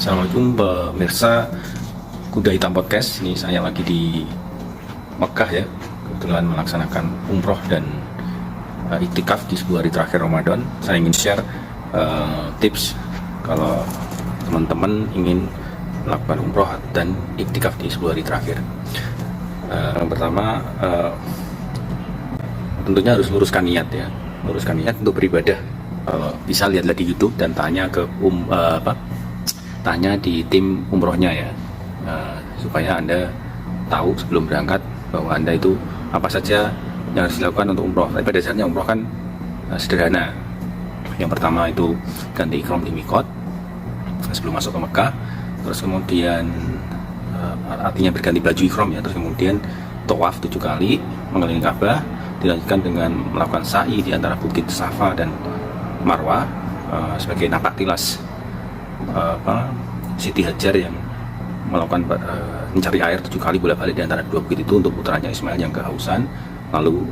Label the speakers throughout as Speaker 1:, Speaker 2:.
Speaker 1: Assalamualaikum pemirsa Kuda Hitam Podcast. Ini saya lagi di Mekah ya. Kebetulan melaksanakan umroh dan iktikaf di sebuah hari terakhir Ramadan. Saya ingin share tips kalau teman-teman ingin melakukan umroh dan iktikaf di sebuah hari terakhir. Yang pertama, tentunya harus luruskan niat ya. Luruskan niat untuk beribadah. Bisa lihat di YouTube dan tanya ke tanya di tim umrohnya ya, supaya Anda tahu sebelum berangkat bahwa Anda itu apa saja yang harus dilakukan untuk umroh. Tapi pada dasarnya umroh kan sederhana. Yang pertama itu ganti ikhram di mikot sebelum masuk ke Mekah, terus kemudian artinya berganti baju ikhram ya, terus kemudian tawaf 7 kali mengelilingi Ka'bah, dilanjutkan dengan melakukan sa'i di antara bukit Safa dan Marwah sebagai napak tilas Siti Hajar yang melakukan mencari air 7 kali bolak-balik di antara 2 bukit itu untuk putranya Ismail yang kehausan, lalu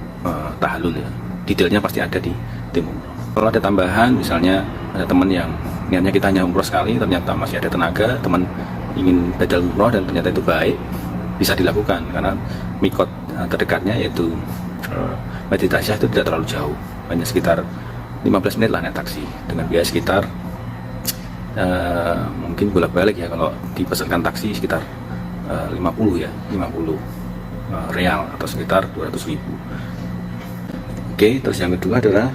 Speaker 1: tahallul ya. Detailnya pasti ada di tim umroh. Kalau ada tambahan, misalnya ada teman yang niatnya kita hanya umroh sekali, ternyata masih ada tenaga, teman ingin badal umroh dan ternyata itu baik, bisa dilakukan karena mikot terdekatnya yaitu Masjid Aisyah itu tidak terlalu jauh, hanya sekitar 15 menit lah naik taksi dengan biaya sekitar mungkin bolak-balik ya, kalau dipesankan taksi sekitar 50 real atau sekitar 200.000. Oke, terus yang kedua adalah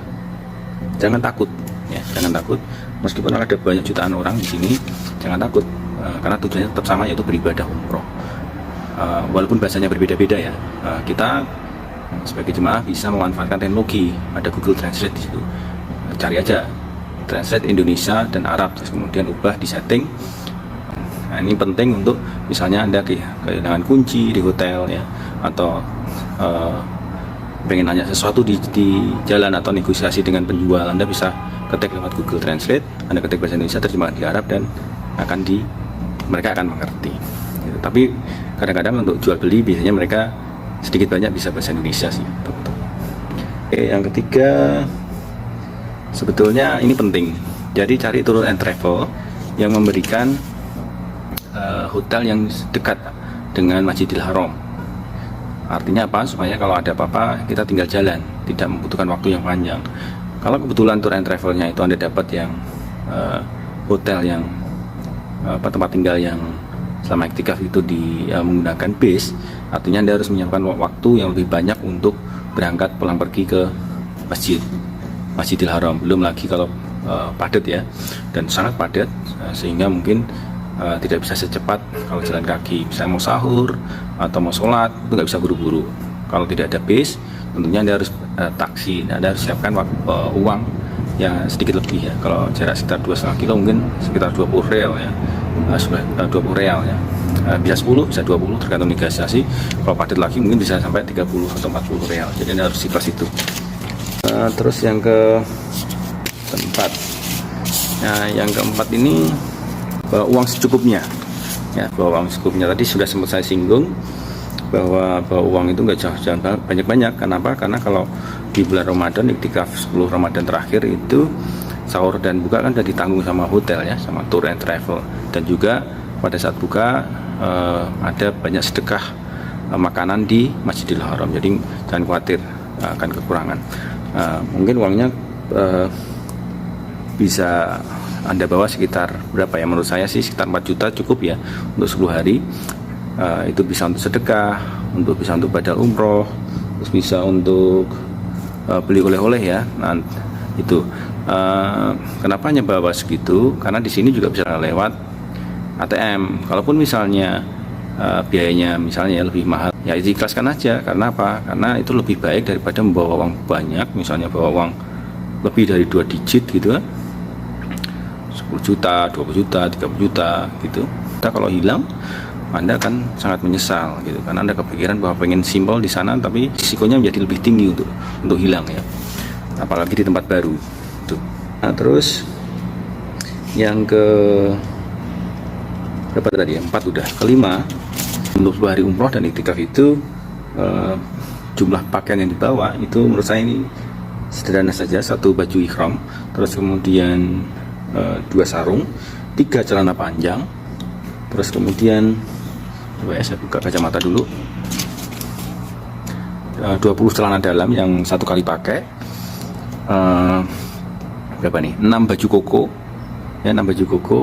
Speaker 1: jangan takut ya, jangan takut meskipun ada banyak jutaan orang di sini, jangan takut karena tujuannya tetap sama, yaitu beribadah umroh. Walaupun bahasanya berbeda-beda ya, kita sebagai jemaah bisa memanfaatkan teknologi, ada Google Translate di situ. Cari aja Translate Indonesia dan Arab, terus kemudian ubah di setting. Nah, ini penting untuk misalnya Anda kehilangan kunci di hotel ya, atau pengen nanya sesuatu di jalan atau negosiasi dengan penjual, Anda bisa ketik lewat Google Translate, Anda ketik bahasa Indonesia terjemahkan di Arab dan mereka akan mengerti gitu. Tapi kadang-kadang untuk jual beli biasanya mereka sedikit banyak bisa bahasa Indonesia sih. Oke, yang ketiga sebetulnya ini penting, jadi cari tour and travel yang memberikan hotel yang dekat dengan Masjidil Haram. Artinya apa? Supaya kalau ada apa-apa kita tinggal jalan, tidak membutuhkan waktu yang panjang. Kalau kebetulan tour and travelnya itu Anda dapat yang hotel yang tempat tinggal yang selama iktikaf itu menggunakan bis, artinya Anda harus menyiapkan waktu yang lebih banyak untuk berangkat pulang pergi ke Masjidil Haram. Belum lagi kalau padat ya, dan sangat padat sehingga mungkin tidak bisa secepat kalau jalan kaki. Misalnya mau sahur atau mau sholat itu nggak bisa buru-buru. Kalau tidak ada bis, tentunya Anda harus taksi. Anda harus siapkan uang yang sedikit lebih ya. Kalau jarak sekitar 2,5 kilo mungkin sekitar 20 real ya, 20 real ya. Bisa 10, bisa 20 tergantung negosiasi. Kalau padat lagi mungkin bisa sampai 30 atau 40 real. Jadi Anda harus sipas itu. Terus yang keempat, nah yang keempat ini bawa uang secukupnya ya. Bawa uang secukupnya tadi sudah sempat saya singgung bahwa bawa uang itu nggak jangan banyak-banyak. Kenapa? Karena kalau di bulan Ramadan, iktikaf 10 Ramadan terakhir itu sahur dan buka kan sudah ditanggung sama hotel ya, sama tour and travel. Dan juga pada saat buka ada banyak sedekah makanan di Masjidil Haram, jadi jangan khawatir akan kekurangan. Mungkin uangnya bisa Anda bawa sekitar berapa ya, menurut saya sih sekitar 4 juta cukup ya untuk 10 hari. Itu bisa untuk sedekah, bisa untuk badal umroh, terus bisa untuk beli oleh-oleh ya. Nah itu kenapa hanya bawa segitu, karena di sini juga bisa lewat ATM. Kalaupun misalnya biayanya misalnya lebih mahal, ya ikhlaskan aja. Karena apa? Karena itu lebih baik daripada membawa uang banyak, misalnya bawa uang lebih dari 2 digit gitu, 10 juta, 20 juta, 30 juta gitu. Kita kalau hilang, Anda akan sangat menyesal gitu, karena Anda kepikiran bahwa pengen simpel di sana, tapi risikonya menjadi lebih tinggi untuk hilang ya, apalagi di tempat baru tuh. Nah, terus yang berapa tadi ya? 4 udah. Kelima, untuk 2 hari umroh dan iktikaf itu jumlah pakaian yang dibawa itu menurut saya ini sederhana saja. 1 baju ikhram, terus kemudian 2 sarung, 3 celana panjang, terus kemudian coba ya, saya buka kacamata dulu, 20 celana dalam yang 1 kali pakai, berapa nih, 6 baju koko ya, 6 baju koko,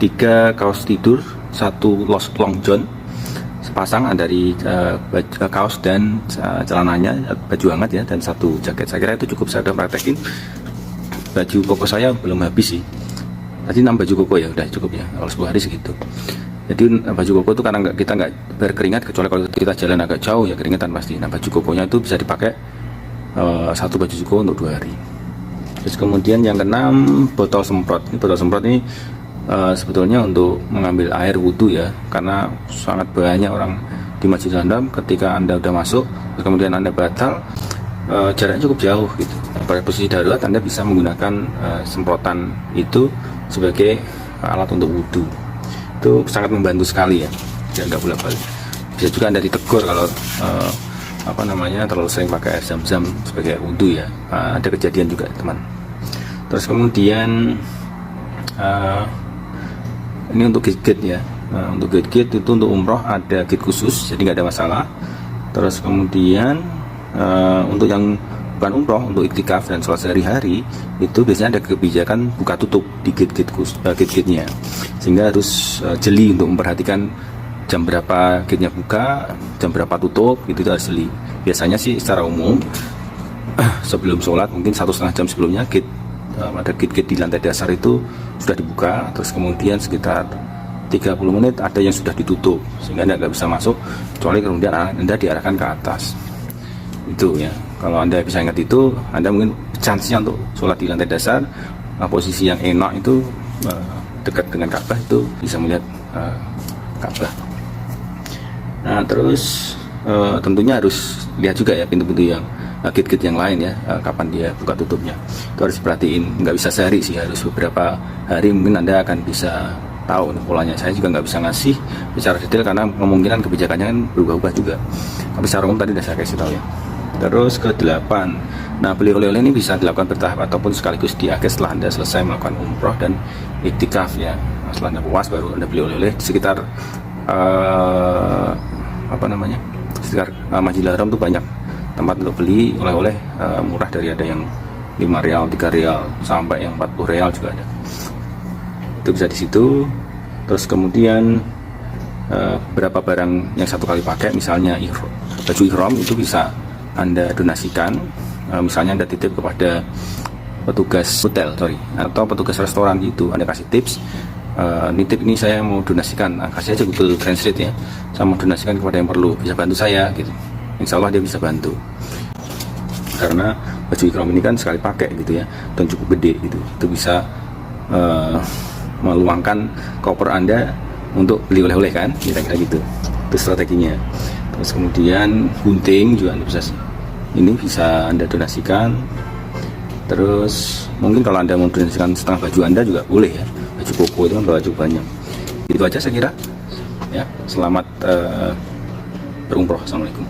Speaker 1: 3 kaos tidur, 1 long john sepasang dari kaos dan celananya, baju hangat ya, dan 1 jaket. Saya kira itu cukup. Saya udah praktekin, baju koko saya belum habis sih, tadi 6 baju koko ya udah cukup ya, kalau 10 hari segitu. Jadi baju koko itu karena kita nggak berkeringat, kecuali kalau kita jalan agak jauh ya keringetan pasti. Nah, baju kokonya itu bisa dipakai 1 baju koko untuk 2 hari. Terus kemudian yang keenam, botol semprot. Ini botol semprot ini sebetulnya untuk mengambil air wudhu ya, karena sangat banyak orang di Masjidil Haram ketika Anda udah masuk kemudian Anda batal, jaraknya cukup jauh gitu. Pada posisi darurat Anda bisa menggunakan semprotan itu sebagai alat untuk wudhu. Itu sangat membantu sekali ya, biar nggak bolak-balik. Bisa juga Anda ditegur kalau terlalu sering pakai air zam-zam sebagai wudhu ya. Ada kejadian juga teman. Terus kemudian ini untuk gate ya. Untuk gate itu untuk umroh ada gate khusus, jadi nggak ada masalah. Terus kemudian untuk yang bukan umroh, untuk iktikaf dan sholat sehari-hari itu biasanya ada kebijakan buka tutup di gate-nya, sehingga harus jeli untuk memperhatikan jam berapa gate-nya buka, jam berapa tutup, itu harus jeli. Biasanya sih secara umum sebelum sholat mungkin 1,5 jam sebelumnya ada gate-gate di lantai dasar itu sudah dibuka, terus kemudian sekitar 30 menit ada yang sudah ditutup sehingga Anda nggak bisa masuk, kecuali kemudian Anda diarahkan ke atas. Itu ya, kalau Anda bisa ingat itu, Anda mungkin chance-nya untuk sholat di lantai dasar, posisi yang enak itu dekat dengan Ka'bah, itu bisa melihat Ka'bah. Nah, terus tentunya harus lihat juga ya pintu-pintu yang gate-gate yang lain ya, kapan dia buka tutupnya, itu harus diperhatiin. Nggak bisa sehari sih, harus beberapa hari mungkin Anda akan bisa tahu polanya. Saya juga nggak bisa ngasih secara detail karena kemungkinan kebijakannya kan berubah-ubah juga, tapi secara umum tadi udah saya kasih tahu ya. Terus ke-8, nah beli oleh-oleh ini bisa dilakukan bertahap ataupun sekaligus di akhir setelah Anda selesai melakukan umroh dan iktikaf ya. Setelah Anda puas baru Anda beli oleh-oleh di sekitar sekitar Masjidil Haram tuh banyak tempat untuk beli oleh-oleh murah, dari ada yang 5 rial, 3 rial sampai yang 40 rial juga ada. Itu bisa di situ. Terus kemudian berapa barang yang 1 kali pakai, misalnya baju ihram itu bisa Anda donasikan, misalnya Anda titip kepada petugas hotel atau petugas restoran gitu, Anda kasih tips, nitip ini saya mau donasikan, kasih aja Google Translate ya, saya mau donasikan kepada yang perlu, bisa bantu saya gitu. Insya Allah dia bisa bantu, karena baju ihram ini kan sekali pakai gitu ya, dan cukup gede gitu, itu bisa meluangkan koper Anda untuk beli oleh-oleh kan, kira-kira gitu. Itu strateginya. Terus kemudian gunting juga Anda bisa Anda donasikan. Terus mungkin kalau Anda mau donasikan setengah baju Anda juga boleh ya, baju koko itu kan baju banyak. Itu aja saya kira ya. Selamat berumroh. Assalamualaikum.